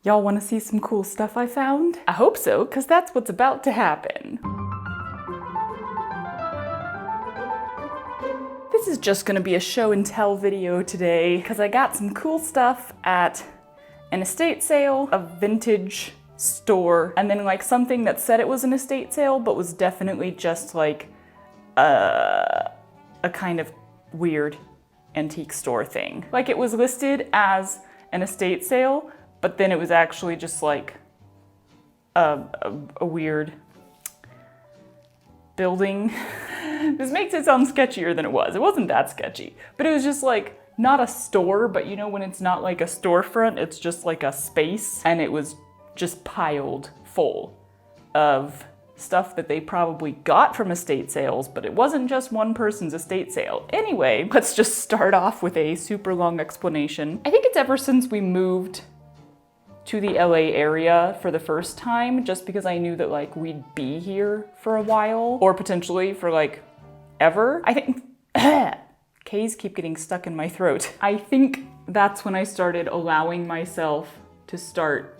Y'all wanna see some cool stuff I found? I hope so, cause that's what's about to happen. This is just gonna be a show and tell video today, cause I got some cool stuff at an estate sale, a vintage store, and then like something that said it was an estate sale, but was definitely just like a kind of weird antique store thing. Like it was listed as an estate sale, but then it was actually just like a weird building. This makes it sound sketchier than it was. It wasn't that sketchy, but it was just like not a store, but you know when it's not like a storefront, it's just like a space, and it was just piled full of stuff that they probably got from estate sales, but it wasn't just one person's estate sale. Anyway, let's just start off with a super long explanation. I think it's ever since we moved to the LA area for the first time, just because I knew that like we'd be here for a while, or potentially for like ever. I think, K's keep getting stuck in my throat. I think that's when I started allowing myself to start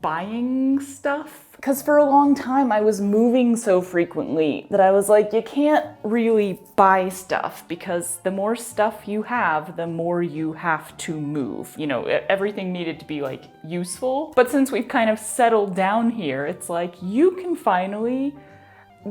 buying stuff. Because for a long time I was moving so frequently that I was like, you can't really buy stuff because the more stuff you have, the more you have to move. You know, everything needed to be like useful. But since we've kind of settled down here, it's like you can finally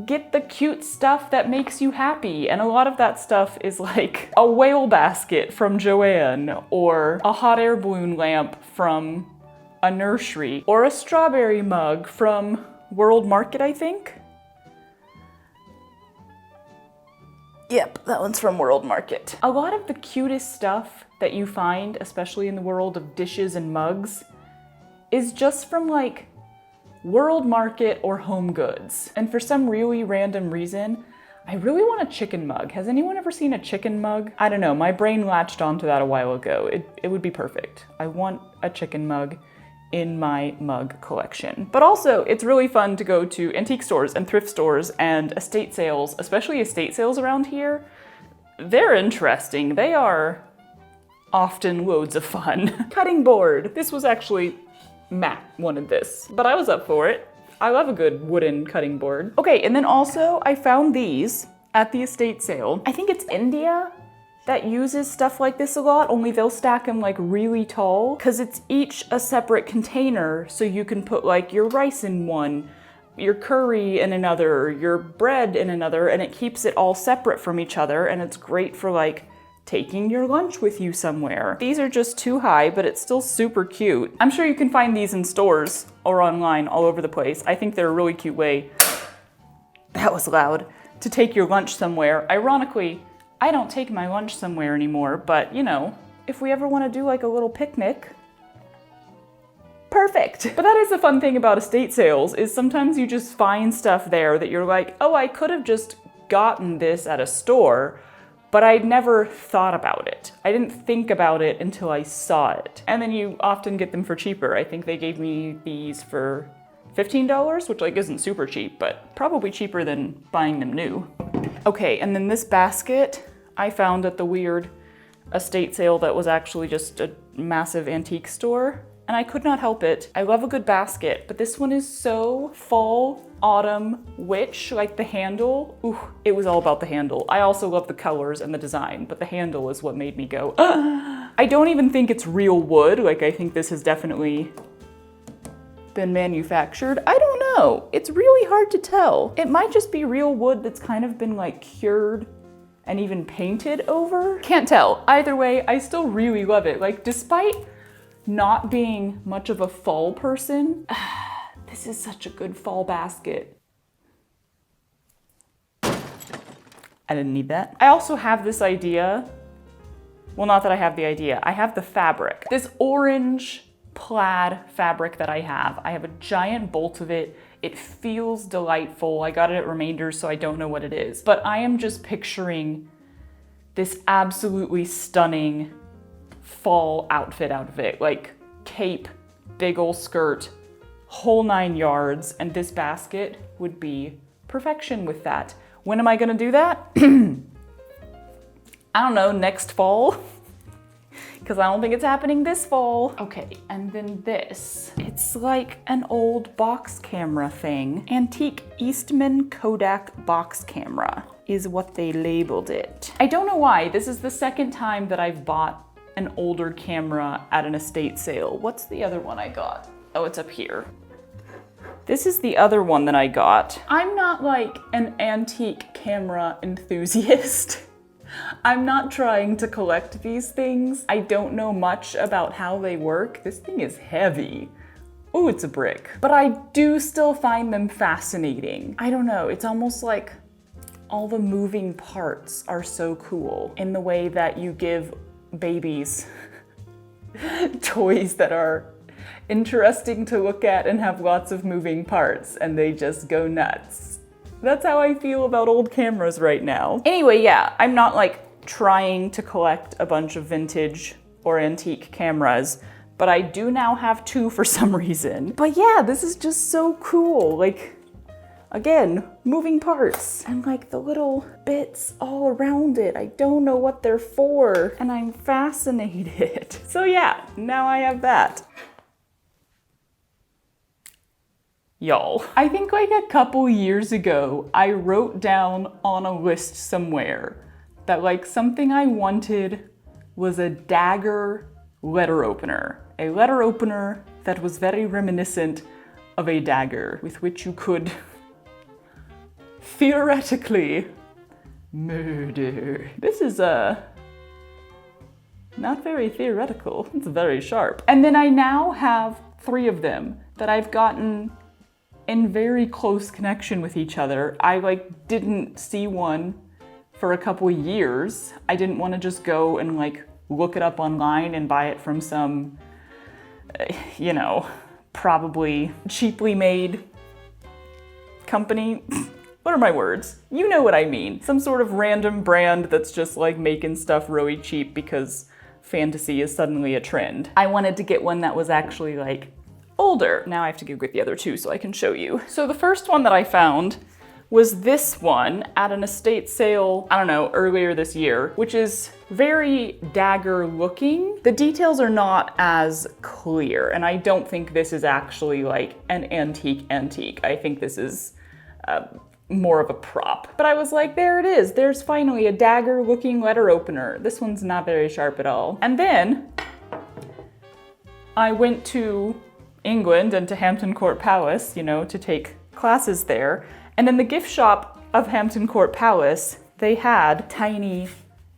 get the cute stuff that makes you happy. And a lot of that stuff is like a whale basket from Joanne, or a hot air balloon lamp from a nursery, or a strawberry mug from World Market, I think. Yep, that one's from World Market. A lot of the cutest stuff that you find, especially in the world of dishes and mugs, is just from like World Market or Home Goods. And for some really random reason, I really want a chicken mug. Has anyone ever seen a chicken mug? I don't know, my brain latched onto that a while ago. It would be perfect. I want a chicken mug in my mug collection. But also, it's really fun to go to antique stores and thrift stores and estate sales, especially estate sales around here. They're interesting. They are often loads of fun. Cutting board. This was actually, Matt wanted this, but I was up for it. I love a good wooden cutting board. Okay, and then also I found these at the estate sale. I think it's India that uses stuff like this a lot, only they'll stack them like really tall, because it's each a separate container, so you can put like your rice in one, your curry in another, your bread in another, and it keeps it all separate from each other, and it's great for like taking your lunch with you somewhere. These are just too high, but it's still super cute. I'm sure you can find these in stores or online all over the place. I think they're a really cute way, that was loud, to take your lunch somewhere. Ironically, I don't take my lunch somewhere anymore, but you know, if we ever want to do like a little picnic, perfect. But that is the fun thing about estate sales, is sometimes you just find stuff there that you're like, oh, I could have just gotten this at a store, but I'd never thought about it. I didn't think about it until I saw it. And then you often get them for cheaper. I think they gave me these for $15, which like isn't super cheap, but probably cheaper than buying them new. Okay, and then this basket I found at the weird estate sale that was actually just a massive antique store, and I could not help it. I love a good basket, but this one is so fall, autumn, witch, like the handle. Ooh, it was all about the handle. I also love the colors and the design, but the handle is what made me go, I don't even think it's real wood. Like I think this has definitely been manufactured. I don't know. It's really hard to tell. It might just be real wood that's kind of been like cured and even painted over. Can't tell. Either way, I still really love it. Like despite not being much of a fall person, this is such a good fall basket. I didn't need that. I also have this idea. Well, not that I have the idea. I have the fabric. This orange plaid fabric that I have a giant bolt of it. It feels delightful. I got it at Remainders, so I don't know what it is. But I am just picturing this absolutely stunning fall outfit out of it. Like cape, big ol' skirt, whole 9 yards, and this basket would be perfection with that. When am I gonna do that? I don't know, next fall? because I don't think it's happening this fall. Okay, and then this. It's like an old box camera thing. Antique Eastman Kodak box camera is what they labeled it. I don't know why. This is the second time that I've bought an older camera at an estate sale. What's the other one I got? Oh, it's up here. This is the other one that I got. I'm not like an antique camera enthusiast. I'm not trying to collect these things. I don't know much about how they work. This thing is heavy. Oh, it's a brick. But I do still find them fascinating. I don't know, it's almost like all the moving parts are so cool in the way that you give babies toys that are interesting to look at and have lots of moving parts and they just go nuts. That's how I feel about old cameras right now. Anyway, yeah, I'm not like trying to collect a bunch of vintage or antique cameras, but I do now have 2 for some reason. But yeah, this is just so cool. Like, again, moving parts and like the little bits all around it. I don't know what they're for and I'm fascinated. So yeah, now I have that. Y'all, I think like a couple years ago, I wrote down on a list somewhere that like something I wanted was a dagger letter opener. A letter opener that was very reminiscent of a dagger with which you could theoretically murder. This is not very theoretical, it's very sharp. And then I now have 3 of them that I've gotten in very close connection with each other. I like didn't see one for a couple years. I didn't want to just go and like look it up online and buy it from some, you know, probably cheaply made company. What are my words? You know what I mean. Some sort of random brand that's just like making stuff really cheap because fantasy is suddenly a trend. I wanted to get one that was actually like older. Now I have to go get the other 2 so I can show you. So the first one that I found was this one at an estate sale, I don't know, earlier this year, which is very dagger looking. The details are not as clear, and I don't think this is actually like an antique. I think this is more of a prop. But I was like, there it is. There's finally a dagger looking letter opener. This one's not very sharp at all. And then I went to England and to Hampton Court Palace, you know, to take classes there. And in the gift shop of Hampton Court Palace, they had tiny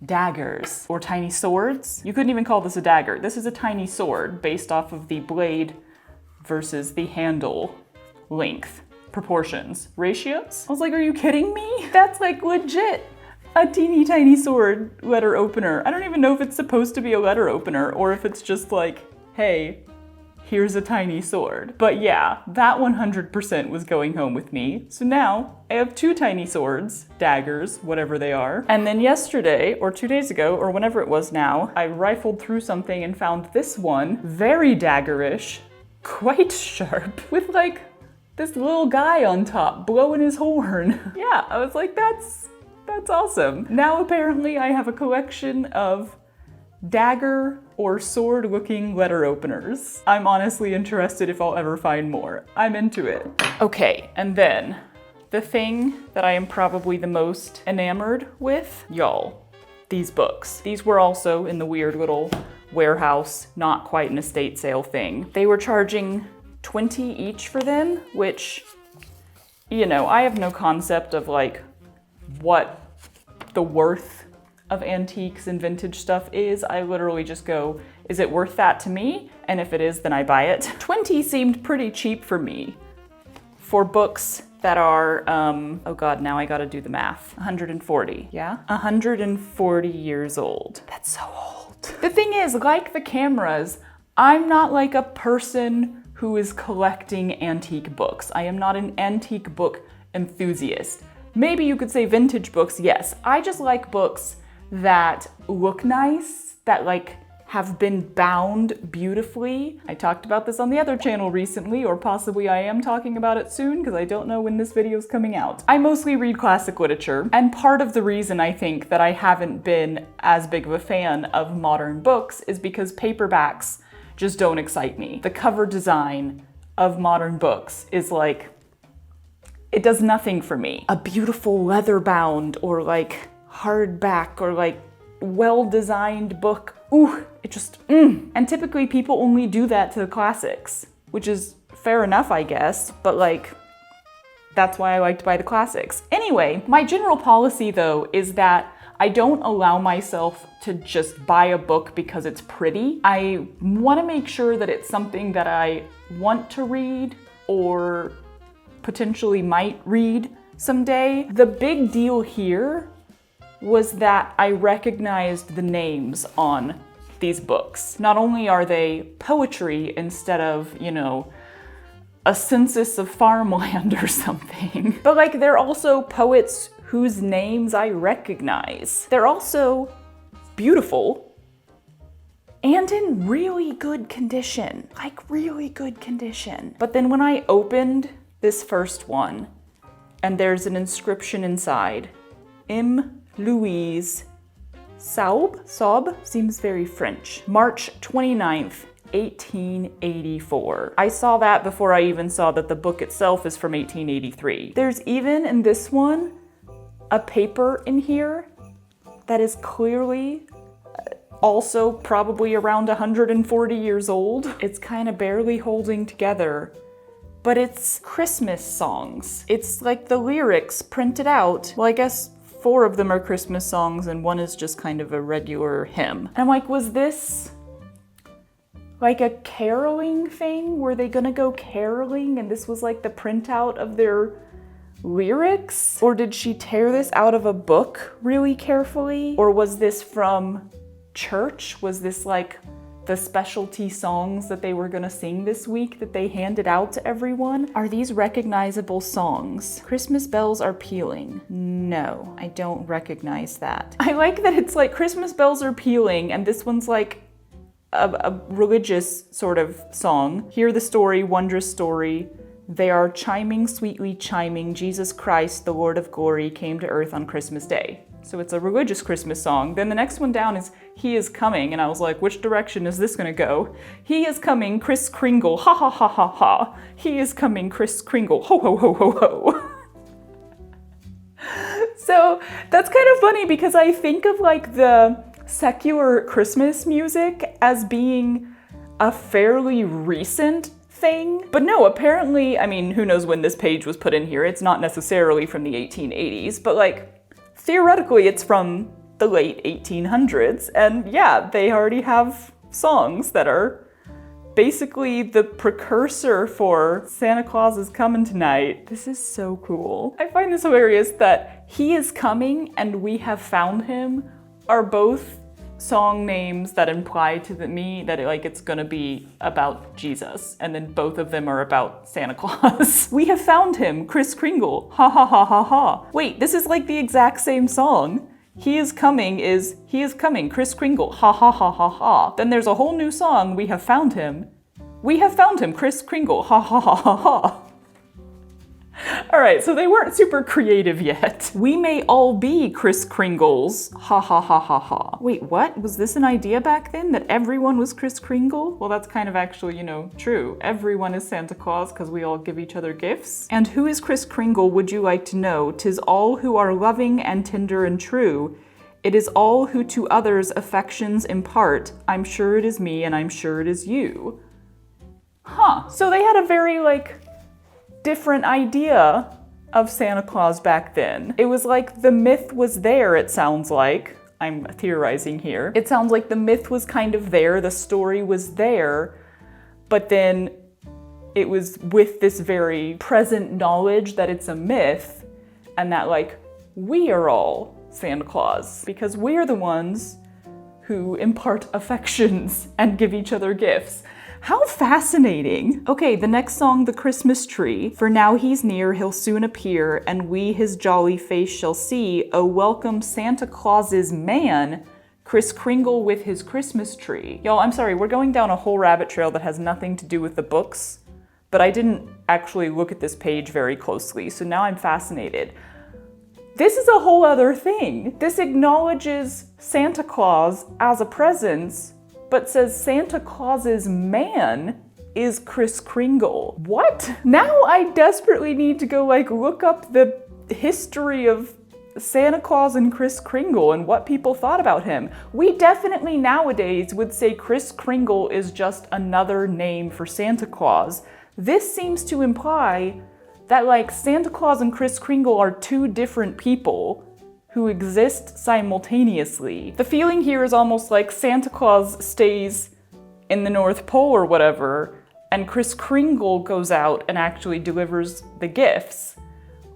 daggers or tiny swords. You couldn't even call this a dagger. This is a tiny sword based off of the blade versus the handle length, proportions, ratios. I was like, are you kidding me? That's like legit a teeny tiny sword letter opener. I don't even know if it's supposed to be a letter opener or if it's just like, hey, here's a tiny sword. But yeah, that 100% was going home with me. So now I have 2 tiny swords, daggers, whatever they are. And then yesterday, or 2 days ago, or whenever it was now, I rifled through something and found this one, very daggerish, quite sharp, with like this little guy on top blowing his horn. Yeah, I was like, that's awesome. Now apparently I have a collection of dagger or sword looking letter openers. I'm honestly interested if I'll ever find more. I'm into it. Okay, and then the thing that I am probably the most enamored with, y'all, these books. These were also in the weird little warehouse, not quite an estate sale thing. They were charging $20 each for them, which, you know, I have no concept of like what the worth of antiques and vintage stuff is. I literally just go, is it worth that to me? And if it is, then I buy it. 20 seemed pretty cheap for me for books that are, oh God, now I gotta do the math. 140, yeah? 140 years old. That's so old. The thing is, like the cameras, I'm not like a person who is collecting antique books. I am not an antique book enthusiast. Maybe you could say vintage books, yes. I just like books that look nice, that like have been bound beautifully. I talked about this on the other channel recently, or possibly I am talking about it soon because I don't know when this video is coming out. I mostly read classic literature, and part of the reason I think that I haven't been as big of a fan of modern books is because paperbacks just don't excite me. The cover design of modern books is like, it does nothing for me. A beautiful leather bound or like hardback or like well-designed book, ooh, it just, And typically people only do that to the classics, which is fair enough, I guess, but like, that's why I like to buy the classics. Anyway, my general policy though is that I don't allow myself to just buy a book because it's pretty. I want to make sure that it's something that I want to read or potentially might read someday. The big deal here was that I recognized the names on these books. Not only are they poetry instead of, you know, a census of farmland or something, but like they're also poets whose names I recognize. They're also beautiful and in really good condition, like really good condition. But then when I opened this first one and there's an inscription inside, M. Louise Saub seems very French. March 29th, 1884. I saw that before I even saw that the book itself is from 1883. There's even in this one a paper in here that is clearly also probably around 140 years old. It's kind of barely holding together, but it's Christmas songs. It's like the lyrics printed out. Well, I guess 4 of them are Christmas songs and 1 is just kind of a regular hymn. And I'm like, was this like a caroling thing? Were they gonna go caroling and this was like the printout of their lyrics? Or did she tear this out of a book really carefully? Or was this from church? Was this like the specialty songs that they were gonna sing this week that they handed out to everyone? Are these recognizable songs? Christmas bells are pealing. No, I don't recognize that. I like that it's like Christmas bells are pealing and this one's like a religious sort of song. Hear the story, wondrous story. They are chiming, sweetly chiming, Jesus Christ, the Lord of glory, came to earth on Christmas Day. So it's a religious Christmas song. Then the next one down is He is Coming, and I was like, which direction is this gonna go? He is coming, Kris Kringle, ha ha ha ha ha. He is coming, Kris Kringle, ho ho ho ho ho. So that's kind of funny because I think of like the secular Christmas music as being a fairly recent thing. But no, apparently, I mean, who knows when this page was put in here. It's not necessarily from the 1880s, but like, theoretically, it's from the late 1800s, and yeah, they already have songs that are basically the precursor for Santa Claus is coming tonight. This is so cool. I find this hilarious that He is Coming and We Have Found Him are both song names that imply to me that it's gonna be about Jesus, and then both of them are about Santa Claus. We have found him, Kris Kringle, ha ha ha ha ha. Wait, this is like the exact same song. He is coming, Kris Kringle, ha ha ha ha ha. Then there's a whole new song, We have found him, Kris Kringle, ha ha ha ha ha. All right, so they weren't super creative yet. We may all be Kris Kringles, ha ha ha ha ha. Wait, what? Was this an idea back then, that everyone was Kris Kringle? Well, that's kind of actually, you know, true. Everyone is Santa Claus because we all give each other gifts. And who is Kris Kringle, would you like to know? 'Tis all who are loving and tender and true. It is all who to others affections impart. I'm sure it is me and I'm sure it is you. Huh, so they had a very, different idea of Santa Claus back then. It was like the myth was there, it sounds like. I'm theorizing here. It sounds like the myth was kind of there, the story was there, but then it was with this very present knowledge that it's a myth and that we are all Santa Claus because we're the ones who impart affections and give each other gifts. How fascinating. Okay, the next song, The Christmas Tree. For now he's near, he'll soon appear, and we his jolly face shall see. Oh, welcome Santa Claus's man, Kris Kringle with his Christmas tree. Y'all, I'm sorry, we're going down a whole rabbit trail that has nothing to do with the books, but I didn't actually look at this page very closely, so now I'm fascinated. This is a whole other thing. This acknowledges Santa Claus as a presence, but says Santa Claus's man is Kris Kringle. What? Now I desperately need to go look up the history of Santa Claus and Kris Kringle and what people thought about him. We definitely nowadays would say Kris Kringle is just another name for Santa Claus. This seems to imply that Santa Claus and Kris Kringle are two different people who exist simultaneously. The feeling here is almost like Santa Claus stays in the North Pole or whatever, and Kris Kringle goes out and actually delivers the gifts.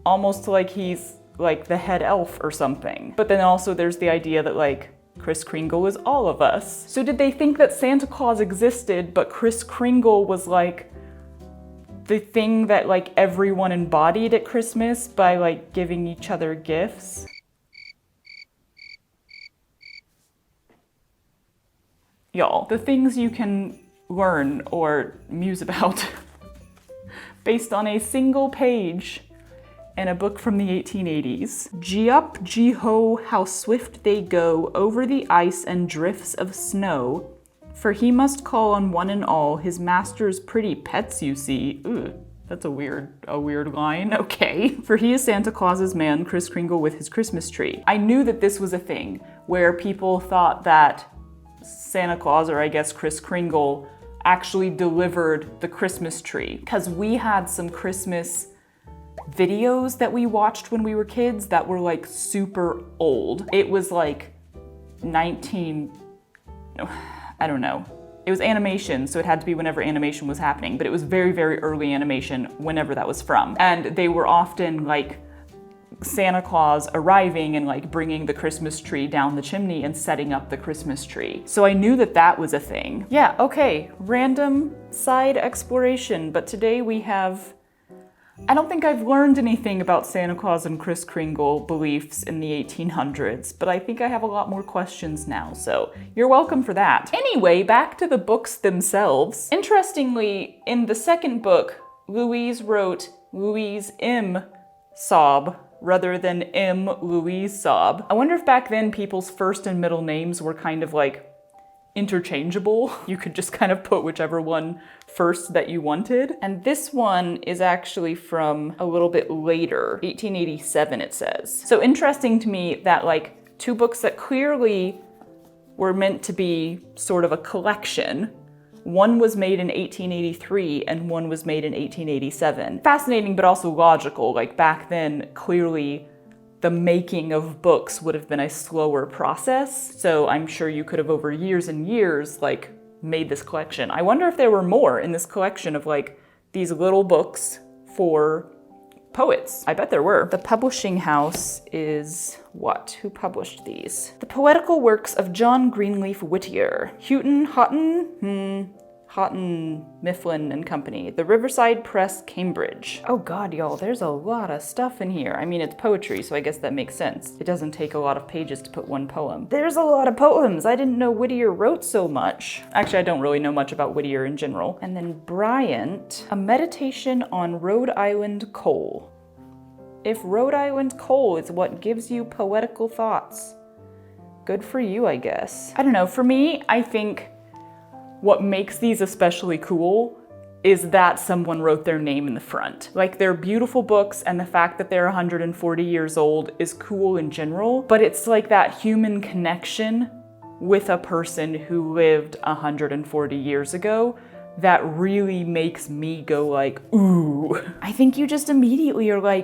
Almost like he's the head elf or something. But then also there's the idea that Kris Kringle is all of us. So did they think that Santa Claus existed, but Kris Kringle was the thing that everyone embodied at Christmas by giving each other gifts? Y'all, the things you can learn or muse about based on a single page in a book from the 1880s. Gee up, gee ho, how swift they go over the ice and drifts of snow, for he must call on one and all his master's pretty pets, you see. Ugh, that's a weird line. Okay. For he is Santa Claus's man, Kris Kringle with his Christmas tree. I knew that this was a thing where people thought that Santa Claus, or I guess Kris Kringle, actually delivered the Christmas tree. Because we had some Christmas videos that we watched when we were kids that were super old. It was I don't know. It was animation, so it had to be whenever animation was happening, but it was very, very early animation, whenever that was from. And they were often Santa Claus arriving and bringing the Christmas tree down the chimney and setting up the Christmas tree. So I knew that that was a thing. Yeah, okay, random side exploration, but today we have, I don't think I've learned anything about Santa Claus and Kris Kringle beliefs in the 1800s, but I think I have a lot more questions now, so you're welcome for that. Anyway, back to the books themselves. Interestingly, in the second book, Louise wrote Louise M. Sob rather than M. Louise Sob. I wonder if back then people's first and middle names were kind of interchangeable. You could just kind of put whichever one first that you wanted. And this one is actually from a little bit later, 1887 it says. So interesting to me that two books that clearly were meant to be sort of a collection, one was made in 1883 and one was made in 1887. Fascinating, but also logical. Back then, clearly the making of books would have been a slower process. So I'm sure you could have over years and years made this collection. I wonder if there were more in this collection of these little books for poets. I bet there were. The publishing house is what? Who published these? The Poetical Works of John Greenleaf Whittier. Houghton, Houghton, Mifflin and Company. The Riverside Press, Cambridge. Oh God, y'all, there's a lot of stuff in here. I mean, it's poetry, so I guess that makes sense. It doesn't take a lot of pages to put one poem. There's a lot of poems. I didn't know Whittier wrote so much. Actually, I don't really know much about Whittier in general. And then Bryant, A Meditation on Rhode Island Coal. If Rhode Island coal is what gives you poetical thoughts, good for you, I guess. I don't know, for me, I think what makes these especially cool is that someone wrote their name in the front. They're beautiful books, and the fact that they're 140 years old is cool in general, but it's that human connection with a person who lived 140 years ago that really makes me go ooh. I think you just immediately are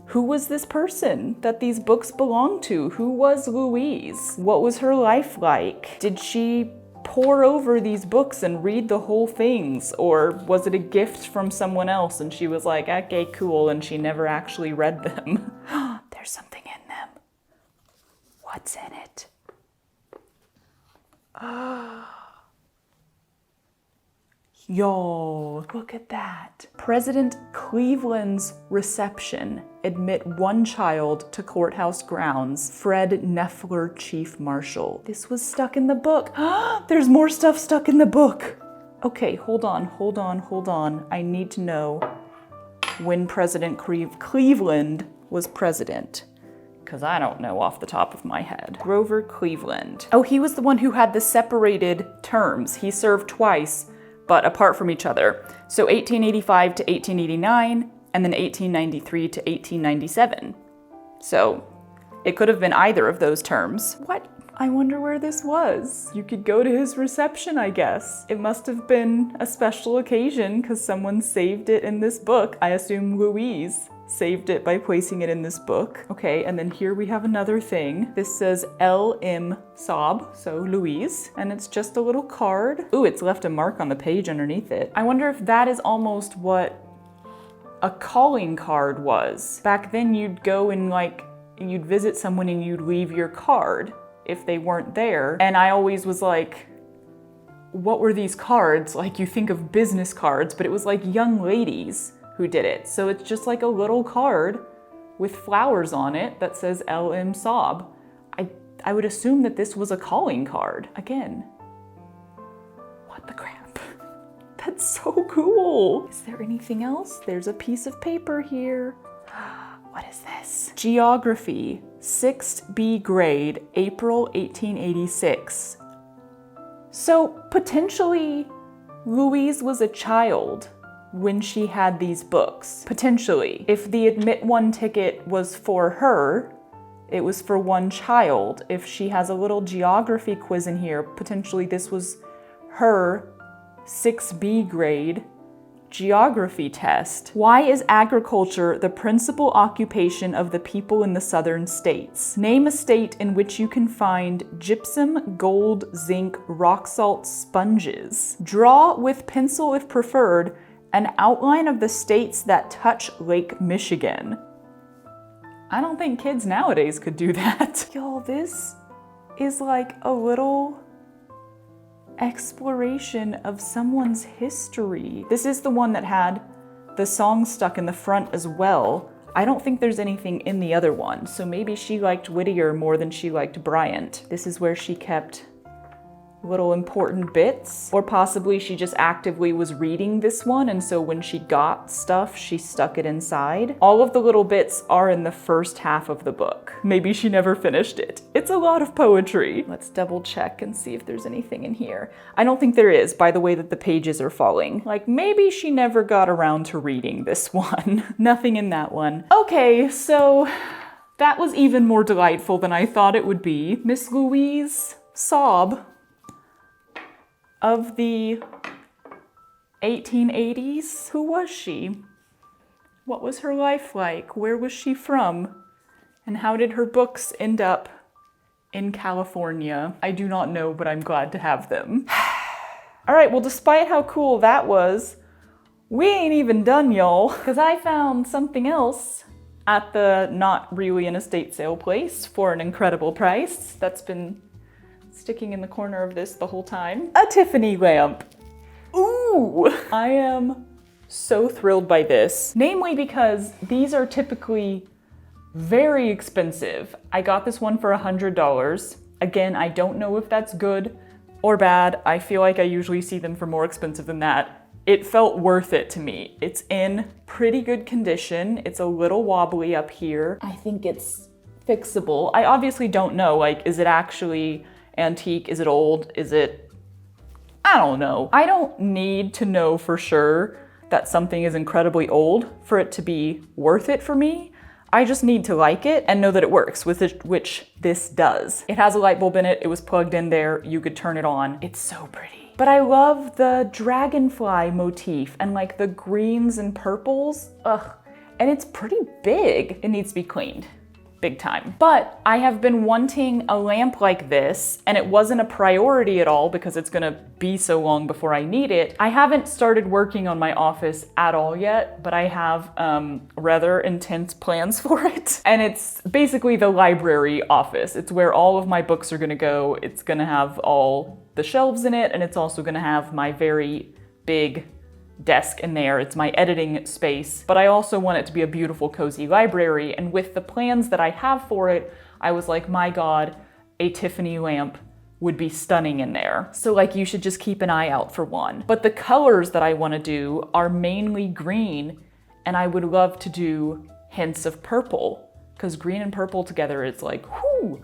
who was this person that these books belong to? Who was Louise? What was her life like? Did she pore over these books and read the whole things? Or was it a gift from someone else and she was okay, cool, and she never actually read them? There's something in them. What's in it? Yo, look at that. President Cleveland's reception admit one child to courthouse grounds. Fred Neffler, Chief Marshal. This was stuck in the book. There's more stuff stuck in the book. Okay, hold on. I need to know when President Cleveland was president, because I don't know off the top of my head. Grover Cleveland. Oh, he was the one who had the separated terms. He served twice, but apart from each other. So 1885 to 1889, and then 1893 to 1897. So it could have been either of those terms. What? I wonder where this was. You could go to his reception, I guess. It must have been a special occasion because someone saved it in this book. I assume Louise saved it by placing it in this book. Okay, and then here we have another thing. This says L.M. Saab, so Louise, and it's just a little card. Ooh, it's left a mark on the page underneath it. I wonder if that is almost what a calling card was. Back then you'd go and you'd visit someone and you'd leave your card if they weren't there. And I always was like, what were these cards? Like, you think of business cards, but it was like young ladies who did it. So it's just like a little card with flowers on it that says L.M. Saab. I would assume that this was a calling card. Again, what the crap? That's so cool. Is there anything else? There's a piece of paper here. What is this? Geography, 6th B grade, April 1886. So potentially Louise was a child when she had these books. Potentially. If the admit one ticket was for her, it was for one child. If she has a little geography quiz in here, potentially this was her 6B grade geography test. Why is agriculture the principal occupation of the people in the southern states? Name a state in which you can find gypsum, gold, zinc, rock salt sponges. Draw with pencil if preferred an outline of the states that touch Lake Michigan. I don't think kids nowadays could do that. Y'all, this is like a little exploration of someone's history. This is the one that had the song stuck in the front as well. I don't think there's anything in the other one, so maybe she liked Whittier more than she liked Bryant. This is where she kept little important bits, or possibly she just actively was reading this one, and so when she got stuff, she stuck it inside. All of the little bits are in the first half of the book. Maybe she never finished it. It's a lot of poetry. Let's double check and see if there's anything in here. I don't think there is, by the way that the pages are falling. Like, maybe she never got around to reading this one. Nothing in that one. Okay, so that was even more delightful than I thought it would be. Miss Louise Saab of the 1880s. Who was she? What was her life like? Where was she from? And how did her books end up in California? I do not know, but I'm glad to have them. All right, well, despite how cool that was, we ain't even done, y'all, because I found something else at the not really an estate sale place for an incredible price that's been sticking in the corner of this the whole time. A Tiffany lamp. Ooh! I am so thrilled by this. Namely because these are typically very expensive. I got this one for $100. Again, I don't know if that's good or bad. I feel like I usually see them for more expensive than that. It felt worth it to me. It's in pretty good condition. It's a little wobbly up here. I think it's fixable. I obviously don't know, like, is it actually antique? Is it old? Is it, I don't know. I don't need to know for sure that something is incredibly old for it to be worth it for me. I just need to like it and know that it works, which this does. It has a light bulb in it. It was plugged in there. You could turn it on. It's so pretty. But I love the dragonfly motif and like the greens and purples. Ugh. And it's pretty big. It needs to be cleaned. Big time. But I have been wanting a lamp like this, and it wasn't a priority at all because it's gonna be so long before I need it. I haven't started working on my office at all yet, but I have rather intense plans for it. And it's basically the library office. It's where all of my books are gonna go. It's gonna have all the shelves in it, and it's also gonna have my very big desk in there. It's my editing space, but I also want it to be a beautiful, cozy library. And with the plans that I have for it, I was like, my God, a Tiffany lamp would be stunning in there. So like, you should just keep an eye out for one. But the colors that I want to do are mainly green, and I would love to do hints of purple, because green and purple together is like, whoo,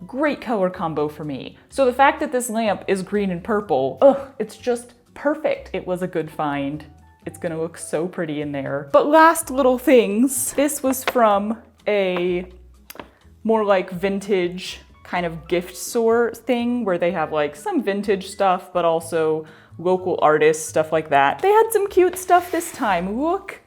great color combo for me. So the fact that this lamp is green and purple, it's just perfect. It was a good find. It's gonna look so pretty in there. But last little things, this was from a more like vintage kind of gift store thing where they have like some vintage stuff, but also local artists, stuff like that. They had some cute stuff this time. Look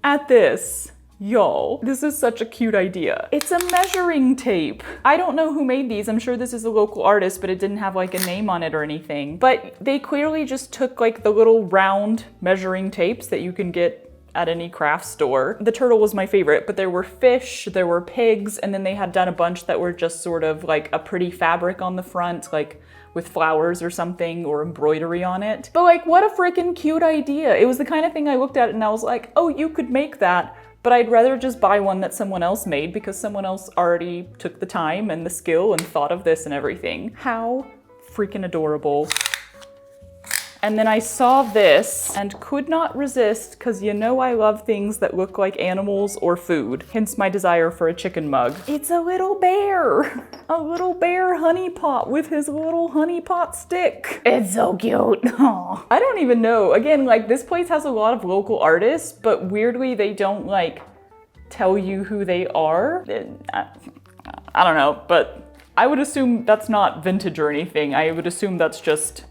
at this. Y'all, this is such a cute idea. It's a measuring tape. I don't know who made these. I'm sure this is a local artist, but it didn't have like a name on it or anything. But they clearly just took like the little round measuring tapes that you can get at any craft store. The turtle was my favorite, but there were fish, there were pigs, and then they had done a bunch that were just sort of like a pretty fabric on the front, like with flowers or something or embroidery on it. But like, what a freaking cute idea. It was the kind of thing I looked at and I was like, oh, you could make that. But I'd rather just buy one that someone else made because someone else already took the time and the skill and thought of this and everything. How freaking adorable. And then I saw this and could not resist, because you know I love things that look like animals or food, hence my desire for a chicken mug. It's a little bear honey pot with his little honey pot stick. It's so cute. Aww. I don't even know. Again, like, this place has a lot of local artists, but weirdly they don't like tell you who they are. I don't know, but I would assume that's not vintage or anything. I would assume that's just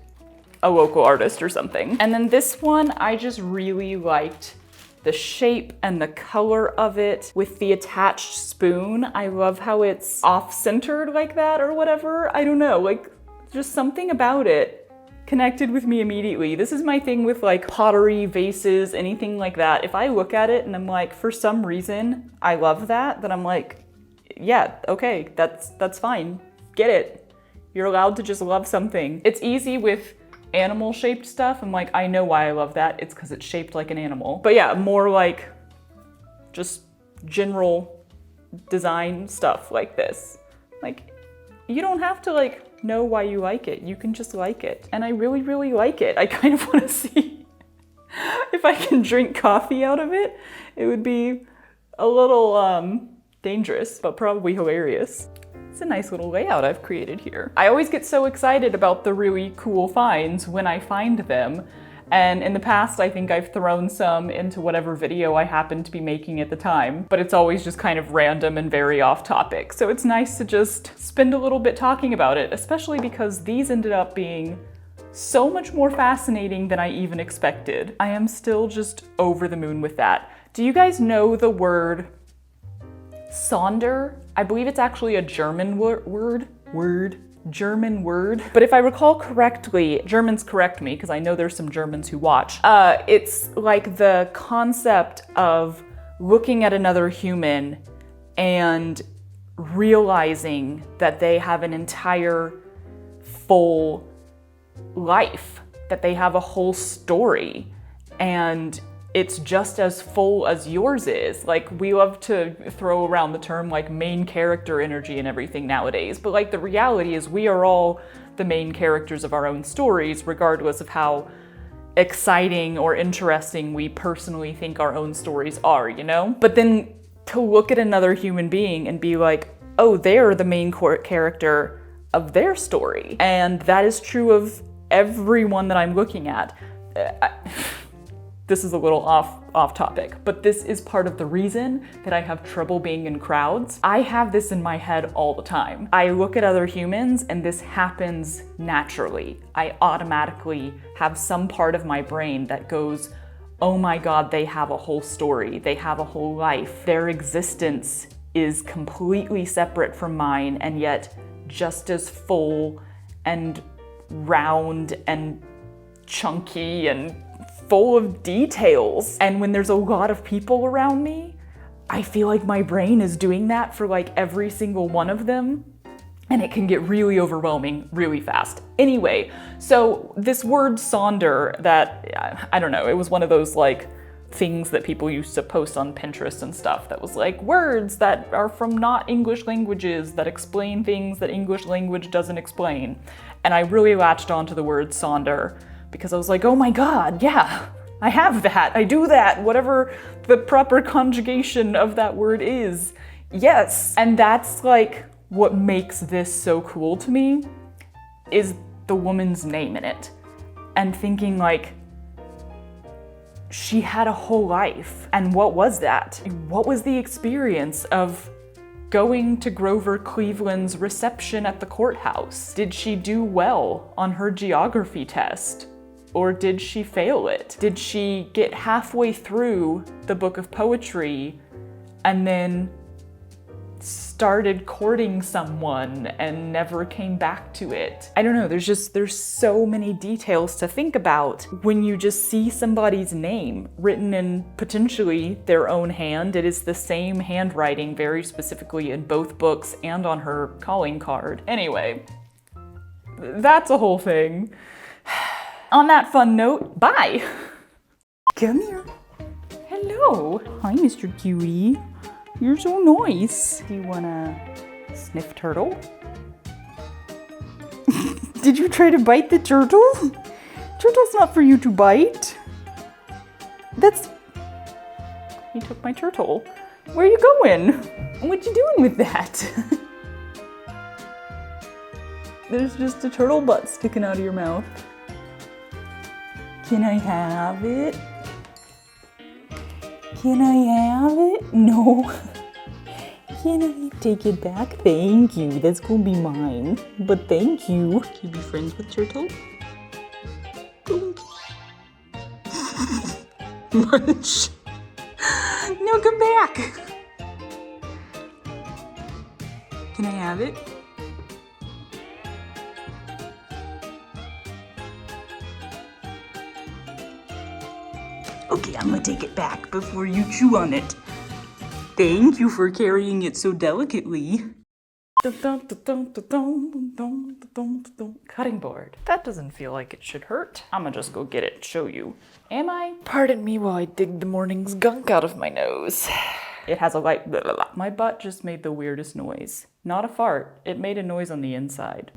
a local artist or something. And then this one, I just really liked the shape and the color of it with the attached spoon. I love how it's off-centered like that or whatever. I don't know, like, just something about it connected with me immediately. This is my thing with like pottery, vases, anything like that. If I look at it and I'm like, for some reason, I love that, then I'm like, yeah, okay, that's fine. Get it. You're allowed to just love something. It's easy with animal shaped stuff. I'm like, I know why I love that. It's because it's shaped like an animal. But yeah, more like just general design stuff like this. Like, you don't have to like know why you like it. You can just like it. And I really, really like it. I kind of want to see if I can drink coffee out of it. It would be a little dangerous, but probably hilarious. It's a nice little layout I've created here. I always get so excited about the really cool finds when I find them. And in the past, I think I've thrown some into whatever video I happen to be making at the time, but it's always just kind of random and very off topic. So it's nice to just spend a little bit talking about it, especially because these ended up being so much more fascinating than I even expected. I am still just over the moon with that. Do you guys know the word Sonder? I believe it's actually a German German word. But if I recall correctly, Germans correct me because I know there's some Germans who watch. It's like the concept of looking at another human and realizing that they have an entire full life, that they have a whole story, and it's just as full as yours is. Like, we love to throw around the term like main character energy and everything nowadays, but like the reality is we are all the main characters of our own stories, regardless of how exciting or interesting we personally think our own stories are, you know? But then to look at another human being and be like, oh, they're the main character of their story. And that is true of everyone that I'm looking at. This is a little off topic, but this is part of the reason that I have trouble being in crowds. I have this in my head all the time. I look at other humans and this happens naturally. I automatically have some part of my brain that goes, oh my God, they have a whole story. They have a whole life. Their existence is completely separate from mine and yet just as full and round and chunky and full of details. And when there's a lot of people around me, I feel like my brain is doing that for like every single one of them. and it can get really overwhelming really fast. Anyway, so this word sonder that, I don't know, it was one of those like things that people used to post on Pinterest and stuff that was like words that are from not English languages that explain things that English language doesn't explain. And I really latched onto the word sonder because I was like, oh my God, yeah, I have that, I do that, whatever the proper conjugation of that word is. Yes. And that's like what makes this so cool to me is the woman's name in it. And thinking like, she had a whole life. And what was that? What was the experience of going to Grover Cleveland's reception at the courthouse? Did she do well on her geography test? Or did she fail it? Did she get halfway through the book of poetry and then started courting someone and never came back to it? I don't know, there's so many details to think about when you just see somebody's name written in potentially their own hand. It is the same handwriting very specifically in both books and on her calling card. Anyway, that's a whole thing. On that fun note, bye! Come here. Hello. Hi, Mr. Cutie. You're so nice. Do you wanna sniff turtle? Did you try to bite the turtle? Turtle's not for you to bite. He took my turtle. Where are you going? What you doing with that? There's just a turtle butt sticking out of your mouth. Can I have it? Can I have it? No. Can I take it back? Thank you. That's gonna be mine. But thank you. Can you be friends with Turtle? Munch. No, come back. Can I have it? Okay, I'm gonna take it back before you chew on it. Thank you for carrying it so delicately. Cutting board. That doesn't feel like it should hurt. I'm gonna just go get it and show you. Am I? Pardon me while I dig the morning's gunk out of my nose. It has a light blah, blah, blah. My butt just made the weirdest noise. Not a fart. It made a noise on the inside.